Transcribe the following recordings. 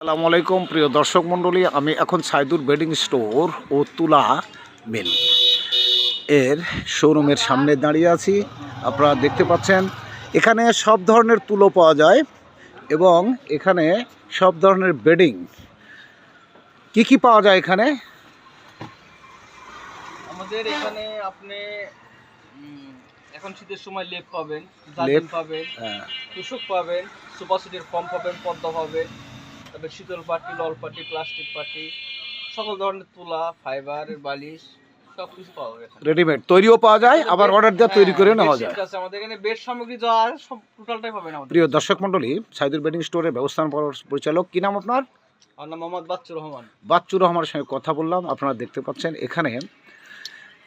আসসালামু আলাইকুম প্রিয় দর্শক মণ্ডলী, আমি এখন সাইদুর বেডিং স্টোর ও তুলা মিল এর শোরুমের সামনে দাঁড়িয়ে আছি। আপনারা দেখতে পাচ্ছেন এখানে সব ধরনের তুলো পাওয়া যায় এবং এখানে সব ধরনের বেডিং কি পাওয়া যায় এখানে। আমাদের এখানে আপনি এখন শীতের সময় লেপ পাবেন, জাজিম পাবেন, তোশক পাবেন, সুপার সিটের ফর্ম পাবেন, পদ্মা পাবেন, তারপরে শীতল পাটি, লল পাটি, প্লাস্টিক পাটি, সকল ধরনের তুলা, ফাইবার, বালিশ সব কিছু পাওয়া যায়। রেডিমেড তৈরিও পাওয়া যায়, আবার অর্ডার দিয়ে তৈরি করে নেওয়া যায়। আমাদের এখানে বেড সামগ্রী যা আছে সব টোটালটাই পাবেন আমাদের। প্রিয় দর্শক মণ্ডলী, সাইদুর বেডিং স্টোরের ব্যবস্থাপনা পরিচালক, কি নাম আপনার? আমার নাম মোহাম্মদ বাচ্চুর রহমান। বাচ্চুর রহমানের সঙ্গে কথা বললাম। আপনারা দেখতে পাচ্ছেন এখানে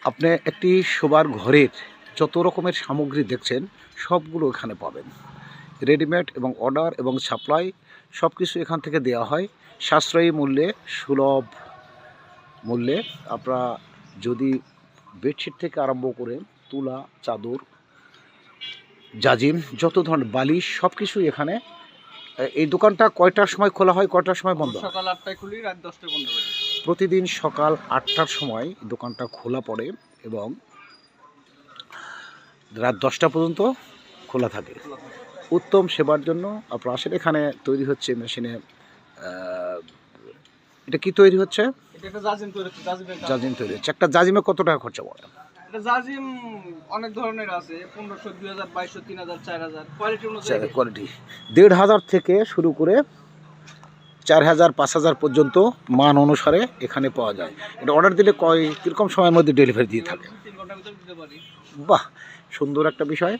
আপনি একটি শোবার ঘরের যত রকমের সামগ্রী দেখছেন সবগুলো এখানে পাবেন। রেডিমেড এবং অর্ডার এবং সাপ্লাই সব কিছু এখান থেকে দেওয়া হয় সাশ্রয়ী মূল্যে, সুলভ মূল্যে। আপনারা যদি বেডশিট থেকে আরম্ভ করে তুলা, চাদর, জাজিম, যত ধরনের বালিশ সব কিছুই এখানে। এই দোকানটা কয়টার সময় খোলা হয়, কয়টার সময় বন্ধ? সকাল 8টায় খুলি, রাত 10টায় বন্ধ হয়। প্রতিদিন সকাল 8টার সময় দোকানটা খোলা পড়ে এবং রাত 10টা পর্যন্ত খোলা থাকে। উত্তম সেবার জন্য আপনারা আসলে এখানে তৈরি হচ্ছে মেশিনে। এটা কি তৈরি হচ্ছে? জাজিম তৈরি হচ্ছে। একটা জাজিমে কত টাকা খরচা পড়ে? এটা জাজিম অনেক ধরনের আছে, 1500, 2000, 2200, 3000, 4000 কোয়ালিটি অনুযায়ী। কোয়ালিটি 1500 থেকে শুরু করে 4000, 5000 পর্যন্ত মান অনুসারে এখানে পাওয়া যায়। এটা অর্ডার দিলে কীরকম সময়ের মধ্যে ডেলিভারি দিয়ে থাকে? 3 ঘন্টার ভিতরে দিতে পারি। বাহ, সুন্দর একটা বিষয়।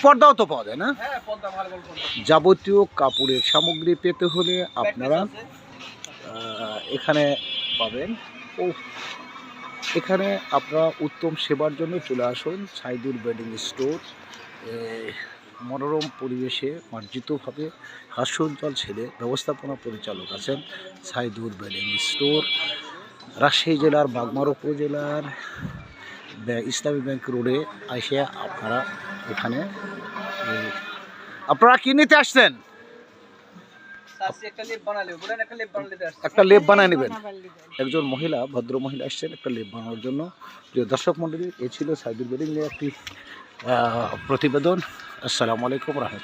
পর্দাও তো পাওয়া যায় না? হ্যাঁ, পর্দা, মার্বেল পর্দা। যাবতীয় কাপড়ের সামগ্রী পেতে হলে আপনারা এখানে পাবেন। ও এখানে আপনারা উত্তম সেবার জন্য চলে আসুন সাইদুর বেডিং স্টোর। মনোরম পরিবেশে মার্জিতভাবে হাস্যোজ্জ্বল ছেলে ব্যবস্থাপনা পরিচালক আছেন সাইদুর বেডিং স্টোর, রাজশাহী জেলার বাগমারা উপজেলার ইসলামী ব্যাংক রোডে এসে আপনারা এখানে। আপনারা কি নিতে আসছেন? একটা লেপ বানায় নেবেন। একজন মহিলা, ভদ্র মহিলা আসছেন একটা লেপ বানানোর জন্য। প্রিয় দর্শক মণ্ডলী, এ ছিল সাইদুর বেডিং এর একটি প্রতিবেদন। আসসালামু আলাইকুম রহমতুল্লাহ।